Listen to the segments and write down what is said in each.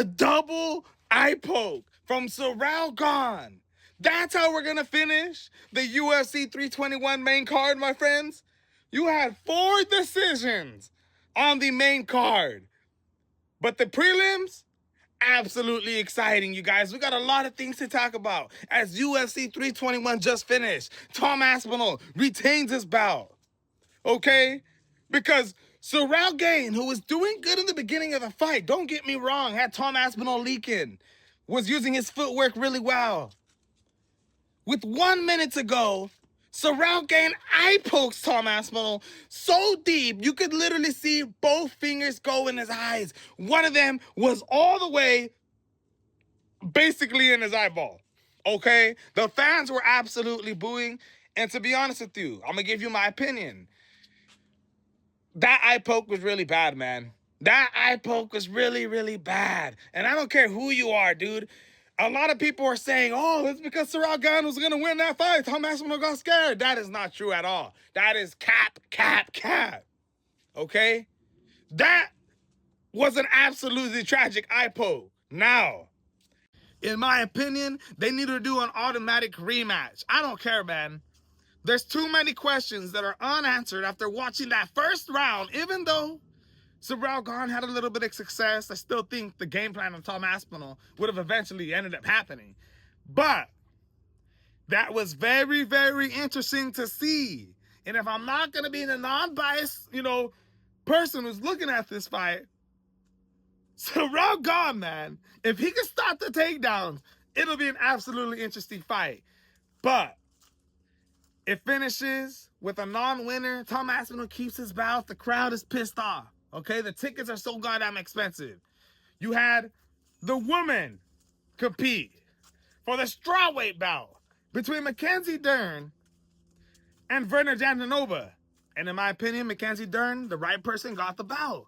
A double eye poke from Sorrel Gone. That's how we're going to finish the UFC 321 main card, my friends. You had 4 decisions on the main card. But the prelims, absolutely exciting, you guys. We got a lot of things to talk about as UFC 321 just finished. Tom Aspinall retains his bout. Okay? Because Sorrel Gane, who was doing good in the beginning of the fight, don't get me wrong, had Tom Aspinall leaking, was using his footwork really well. With 1 minute to go, Sorrel Gane eye pokes Tom Aspinall so deep you could literally see both fingers go in his eyes. One of them was all the way basically in his eyeball. Okay? The fans were absolutely booing. And to be honest with you, I'm going to give you my opinion. That eye poke was really bad, man. That eye poke was really, really bad. And I don't care who you are, dude. A lot of people are saying, oh, it's because Sorrel Gane was going to win that fight. Tom Aspinall got scared. That is not true at all. That is cap. Okay? That was an absolutely tragic eye poke. Now, in my opinion, they need to do an automatic rematch. I don't care, man. There's too many questions that are unanswered after watching that first round. Even though Sorrel Gane had a little bit of success, I still think the game plan of Tom Aspinall would have eventually ended up happening. But that was very, very interesting to see. And if I'm not going to be the non-biased, person who's looking at this fight, Sorrel Gane, man, if he can stop the takedowns, it'll be an absolutely interesting fight. But it finishes with a non-winner. Tom Aspinall keeps his bout. The crowd is pissed off. Okay, the tickets are so goddamn expensive. You had the woman compete for the strawweight bout between Mackenzie Dern and Verna Jandanova. And in my opinion, Mackenzie Dern, the right person, got the bout.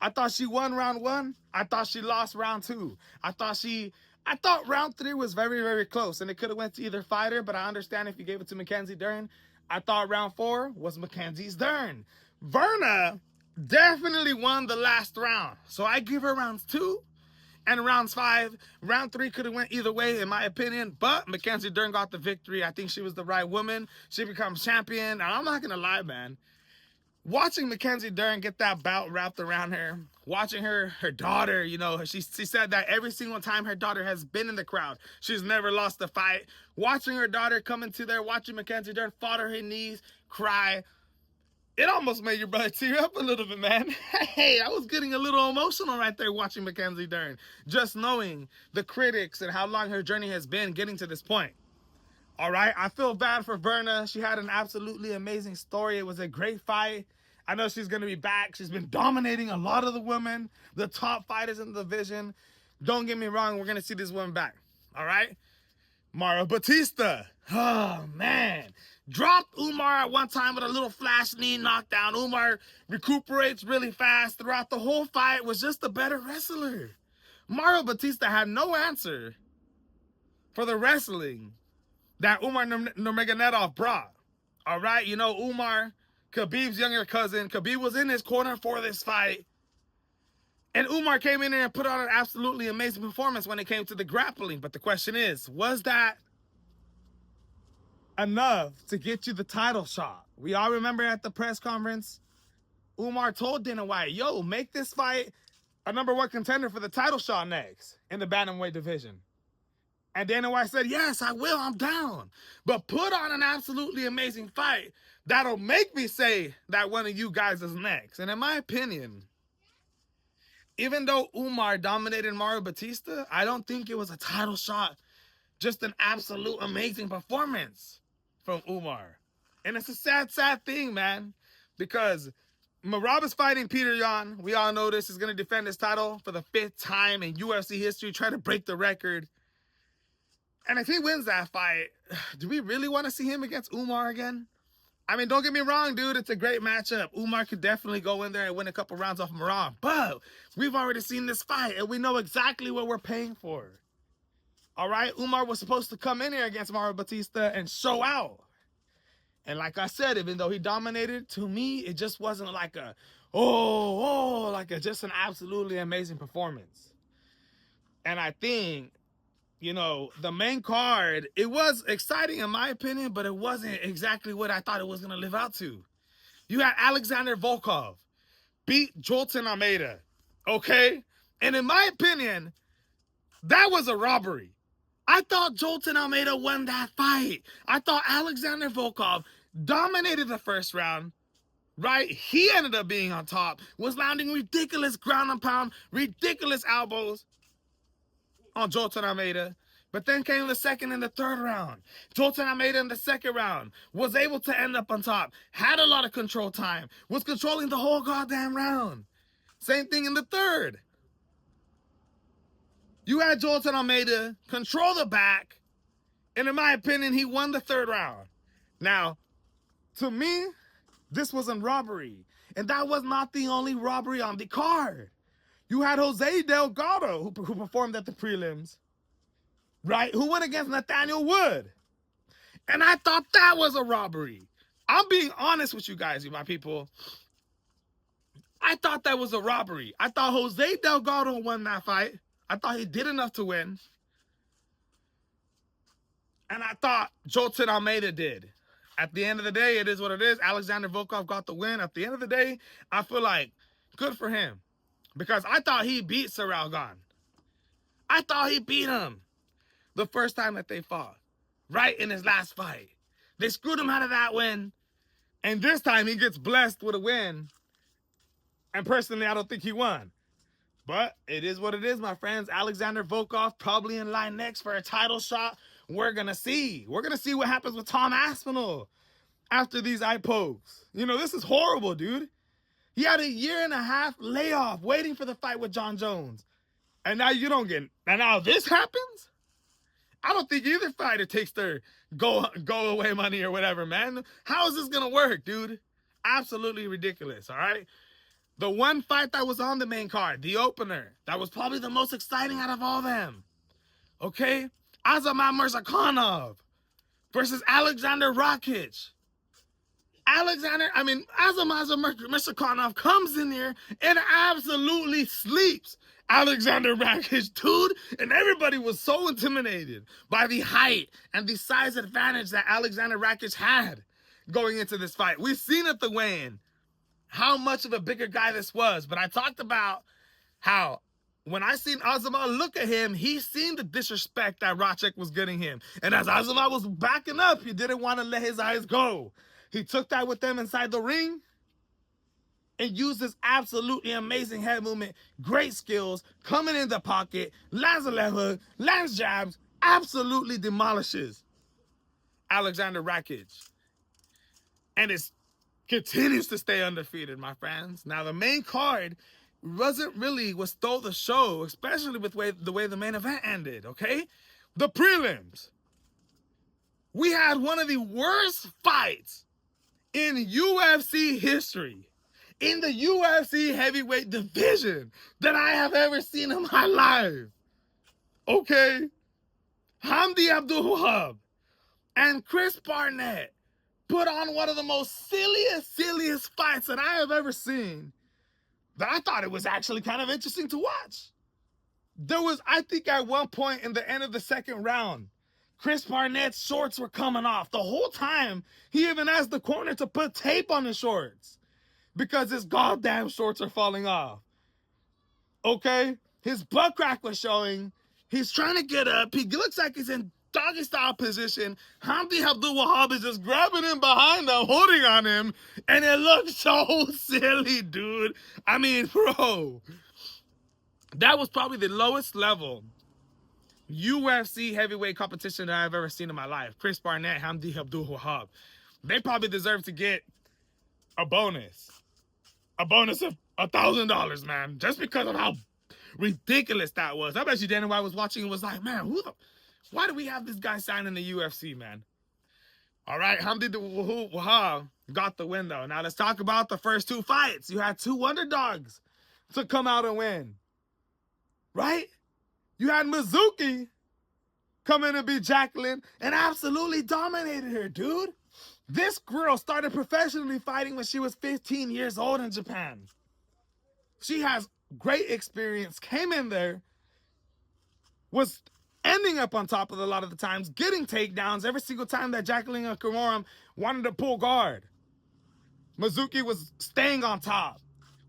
I thought she won round 1. I thought she lost round 2. I thought round 3 was very, very close, and it could have went to either fighter, but I understand if you gave it to Mackenzie Dern. I thought round 4 was Mackenzie's Dern. Verna definitely won the last round, so I give her rounds 2 and rounds 5. Round 3 could have went either way, in my opinion, but Mackenzie Dern got the victory. I think she was the right woman. She becomes champion, and I'm not going to lie, man. Watching Mackenzie Dern get that bout wrapped around her, watching her daughter, she said that every single time her daughter has been in the crowd, she's never lost a fight. Watching her daughter come into there, watching Mackenzie Dern fall to her knees, cry, it almost made your brother tear up a little bit, man. Hey, I was getting a little emotional right there watching Mackenzie Dern, just knowing the critics and how long her journey has been getting to this point. All right, I feel bad for Verna. She had an absolutely amazing story. It was a great fight. I know she's going to be back. She's been dominating a lot of the women, the top fighters in the division. Don't get me wrong, we're going to see this woman back. All right? Mario Batista. Oh, man. Dropped Umar at one time with a little flash knee knockdown. Umar recuperates really fast. Throughout the whole fight, was just a better wrestler. Mario Batista had no answer for the wrestling that Umar Nurmagomedov brought. All right? Umar, Khabib's younger cousin. Khabib was in his corner for this fight. And Umar came in there and put on an absolutely amazing performance when it came to the grappling. But the question is, was that enough to get you the title shot? We all remember at the press conference, Umar told Dana White, yo, make this fight a #1 contender for the title shot next in the bantamweight division. And Dana White said, yes, I will, I'm down. But put on an absolutely amazing fight that'll make me say that one of you guys is next. And in my opinion, even though Umar dominated Mario Batista, I don't think it was a title shot. Just an absolute amazing performance from Umar. And it's a sad, sad thing, man. Because Merab is fighting Peter Yan. We all know this. He's going to defend his title for the 5th time in UFC history, try to break the record. And if he wins that fight, do we really want to see him against Umar again? I mean, don't get me wrong, dude. It's a great matchup. Umar could definitely go in there and win a couple rounds off Merab. But we've already seen this fight, and we know exactly what we're paying for. All right? Umar was supposed to come in here against Mario Batista and show out. And like I said, even though he dominated, to me, it just wasn't like just an absolutely amazing performance. And I think, the main card, it was exciting in my opinion, but it wasn't exactly what I thought it was going to live out to. You had Alexander Volkov beat Jolton Almeida, okay? And in my opinion, that was a robbery. I thought Jolton Almeida won that fight. I thought Alexander Volkov dominated the first round, right? He ended up being on top, was landing ridiculous ground and pound, ridiculous elbows on Jolton Almeida. But then came the second and the third round. Jolton Almeida in the second round was able to end up on top, had a lot of control time, was controlling the whole goddamn round. Same thing in the third. You had Jolton Almeida control the back, and in my opinion, he won the third round. Now, to me, this wasn't robbery, and that was not the only robbery on the card. You had Jose Delgado, who performed at the prelims, right? Who went against Nathaniel Wood. And I thought that was a robbery. I'm being honest with you guys, my people. I thought that was a robbery. I thought Jose Delgado won that fight. I thought he did enough to win. And I thought Jolton Almeida did. At the end of the day, it is what it is. Alexander Volkov got the win. At the end of the day, I feel like good for him. Because I thought he beat Ciryl Gane. I thought he beat him the first time that they fought. Right in his last fight. They screwed him out of that win. And this time he gets blessed with a win. And personally, I don't think he won. But it is what it is, my friends. Alexander Volkov probably in line next for a title shot. We're going to see. We're going to see what happens with Tom Aspinall after these eye pokes. This is horrible, dude. He had a 1.5 year layoff waiting for the fight with John Jones. And now you don't get... And now this happens? I don't think either fighter takes their go away money or whatever, man. How is this going to work, dude? Absolutely ridiculous, all right? The one fight that was on the main card, the opener, that was probably the most exciting out of all them. Okay? Azamat Murzakanov versus Alexander Rakic. Azamat Murzakanov comes in here and absolutely sleeps Alexander Rakic, dude. And everybody was so intimidated by the height and the size advantage that Alexander Rakic had going into this fight. We've seen at the weigh-in how much of a bigger guy this was. But I talked about how when I seen Azamat look at him, he seen the disrespect that Rakic was getting him. And as Azamat was backing up, he didn't want to let his eyes go. He took that with them inside the ring and used this absolutely amazing head movement, great skills, coming in the pocket, lands a left hook, lands jabs, absolutely demolishes Alexander Rakic. And it's continues to stay undefeated, my friends. Now, the main card wasn't really what stole the show, especially with the way the main event ended, okay? The prelims. We had one of the worst fights in UFC history, in the UFC heavyweight division that I have ever seen in my life, okay? Hamdi Abdul-Wahab and Chris Barnett put on one of the most silliest fights that I have ever seen, that I thought it was actually kind of interesting to watch. There was, I think at one point in the end of the second round, Chris Barnett's shorts were coming off. The whole time, he even asked the corner to put tape on his shorts because his goddamn shorts are falling off. Okay? His butt crack was showing. He's trying to get up. He looks like he's in doggy style position. Hamdi Abdul-Wahab is just grabbing him behind him, holding on him, and it looks so silly, dude. I mean, bro, that was probably the lowest level UFC heavyweight competition that I've ever seen in my life. Chris Barnett, Hamdi Abdul-Wahab. They probably deserve to get a bonus of $1,000, man, just because of how ridiculous that was. I bet you Dana White was watching and was like, man, why do we have this guy signing the UFC, man? All right, Hamdi Wahab got the win, though. Now let's talk about the first two fights. You had two underdogs to come out and win, right? You had Mizuki come in and beat Jacqueline and absolutely dominated her, dude. This girl started professionally fighting when she was 15 years old in Japan. She has great experience, came in there, was ending up on top of a lot of the times, getting takedowns every single time that Jacqueline Okororum wanted to pull guard. Mizuki was staying on top.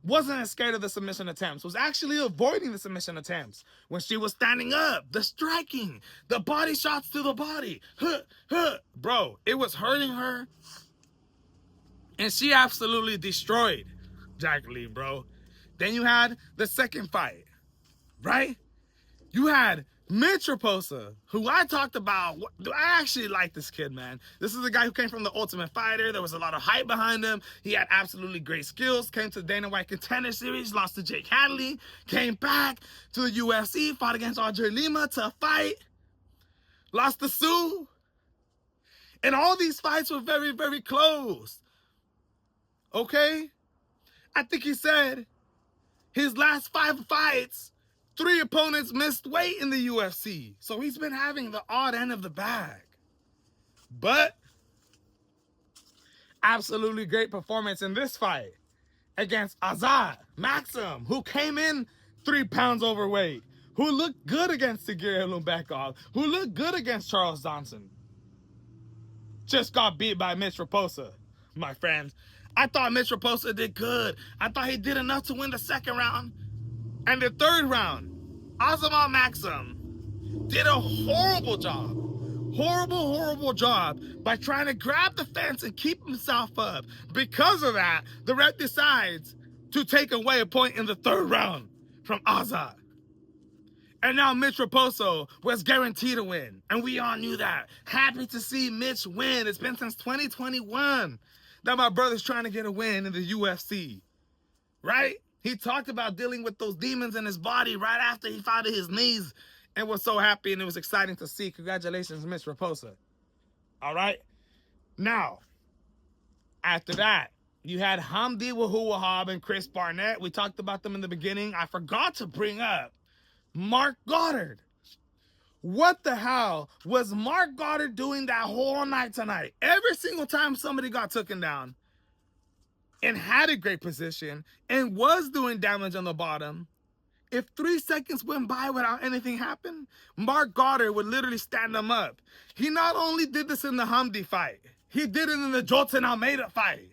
Wasn't as scared of the submission attempts. Was actually avoiding the submission attempts. When she was standing up, the striking, the body shots to the body. Huh, huh. Bro, it was hurting her. And she absolutely destroyed Jacqueline, bro. Then you had the second fight, right? You had Mitch Raposa, who I talked about. I actually like this kid, man. This is a guy who came from the Ultimate Fighter. There was a lot of hype behind him. He had absolutely great skills. Came to the Dana White Contender Series, lost to Jake Hadley. Came back to the UFC, fought against Andre Lima to fight. Lost to Sue. And all these fights were very, very close. Okay? I think he said his last 5 fights, 3 opponents missed weight in the UFC. So he's been having the odd end of the bag. But absolutely great performance in this fight against Azad Maxim, who came in 3 pounds overweight, who looked good against Sigiri Lumbekov, who looked good against Charles Johnson. Just got beat by Mitch Raposa, my friends. I thought Mitch Raposa did good. I thought he did enough to win the second round. And the third round, Azad Maxim did a horrible job. Horrible job by trying to grab the fence and keep himself up. Because of that, the ref decides to take away a point in the third round from Azad. And now Mitch Raposo was guaranteed to win. And we all knew that. Happy to see Mitch win. It's been since 2021 that my brother's trying to get a win in the UFC. Right? He talked about dealing with those demons in his body right after he fought his knees and was so happy, and it was exciting to see. Congratulations, Mitch Raposa. All right? Now, after that, you had Hamdi Wahab and Chris Barnett. We talked about them in the beginning. I forgot to bring up Mark Goddard. What the hell was Mark Goddard doing that whole night tonight? Every single time somebody got taken down and had a great position and was doing damage on the bottom, if 3 seconds went by without anything happening, Mark Goddard would literally stand them up. He not only did this in the Hamdi fight, he did it in the Jolton Almeida fight.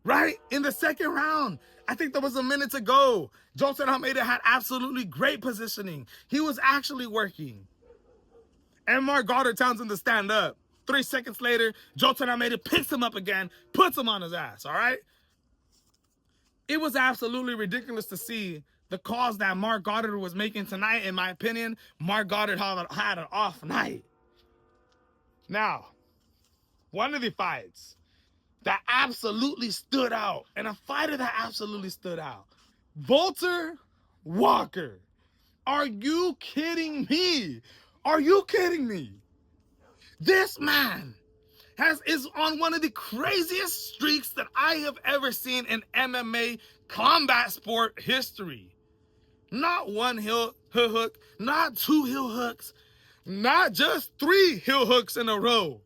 Right? In the second round, I think there was a minute to go. Jolton Almeida had absolutely great positioning. He was actually working. And Mark Goddard tells him to stand up. 3 seconds later, Jolton Almeida picks him up again, puts him on his ass, all right? It was absolutely ridiculous to see the calls that Mark Goddard was making tonight. In my opinion, Mark Goddard had an off night. Now, one of the fights that absolutely stood out, and a fighter that absolutely stood out, Walter Walker. Are you kidding me? Are you kidding me? This man is on one of the craziest streaks that I have ever seen in MMA combat sport history. Not one heel hook, not 2 heel hooks, not just 3 heel hooks in a row,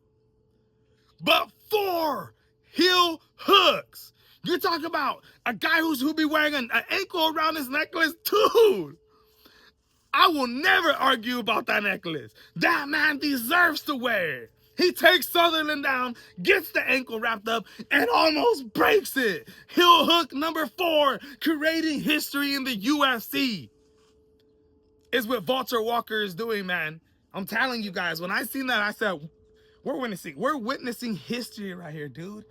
but 4 heel hooks. You're talking about a guy who'll be wearing an ankle around his necklace, dude. I will never argue about that necklace. That man deserves to wear it. He takes Sutherland down, gets the ankle wrapped up, and almost breaks it. Heel hook number 4, creating history in the UFC, is what Walter Walker is doing, man. I'm telling you guys, when I seen that, I said, we're witnessing history right here, dude.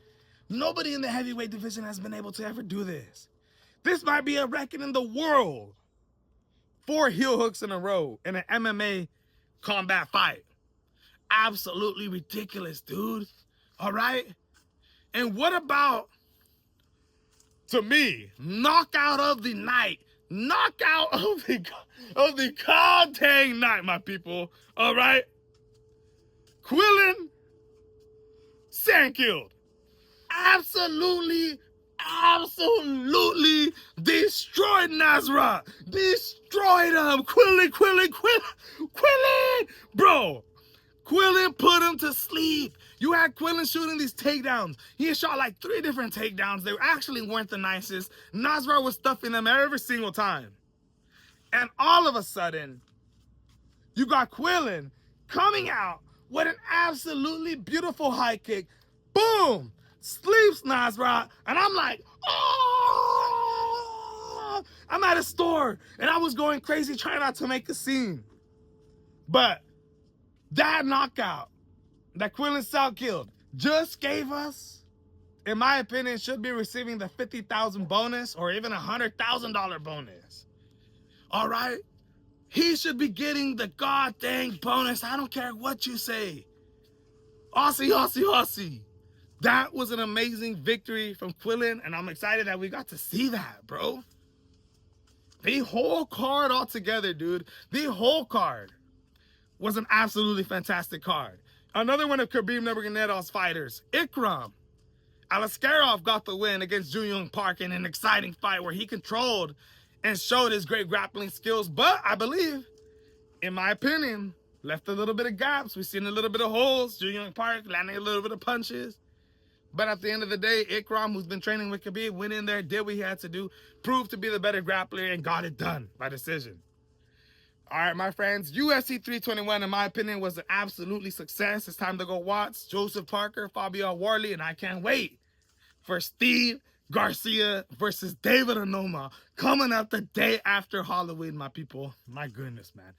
Nobody in the heavyweight division has been able to ever do this. This might be a record in the world. 4 heel hooks in a row in an MMA combat fight. Absolutely ridiculous, dude. All right? And what about, to me, knockout of the night? Knockout of the god dang night, my people. All right? Quillen Sandkill. Absolutely destroyed Nasrat. Destroyed him. Quillen. Bro, Quillen put him to sleep. You had Quillen shooting these takedowns. He had shot like 3 different takedowns. They actually weren't the nicest. Nasrat was stuffing them every single time. And all of a sudden, You got Quillin coming out with an absolutely beautiful high kick. Boom! Sleeps Nasrat. And I'm like, oh! I'm at a store and I was going crazy trying not to make a scene. But that knockout that Quillin Sal killed just gave us, in my opinion, should be receiving the 50,000 bonus or even $100,000 bonus. All right? He should be getting the god dang bonus. I don't care what you say. Aussie, Aussie, Aussie. That was an amazing victory from Quillin, and I'm excited that we got to see that, bro. The whole card altogether, dude. The whole card was an absolutely fantastic card. Another one of Khabib Nurmagomedov's fighters, Ikram Alaskarov, got the win against Jooyoung Park in an exciting fight where he controlled and showed his great grappling skills, but I believe, in my opinion, left a little bit of gaps. We've seen a little bit of holes. Jooyoung Park landing a little bit of punches. But at the end of the day, Ikram, who's been training with Khabib, went in there, did what he had to do, proved to be the better grappler, and got it done by decision. All right, my friends, UFC 321, in my opinion, was an absolutely success. It's time to go watch Joseph Parker, Fabio Warley, and I can't wait for Steve Garcia versus David ONAMA coming up the day after Halloween, my people. My goodness, man.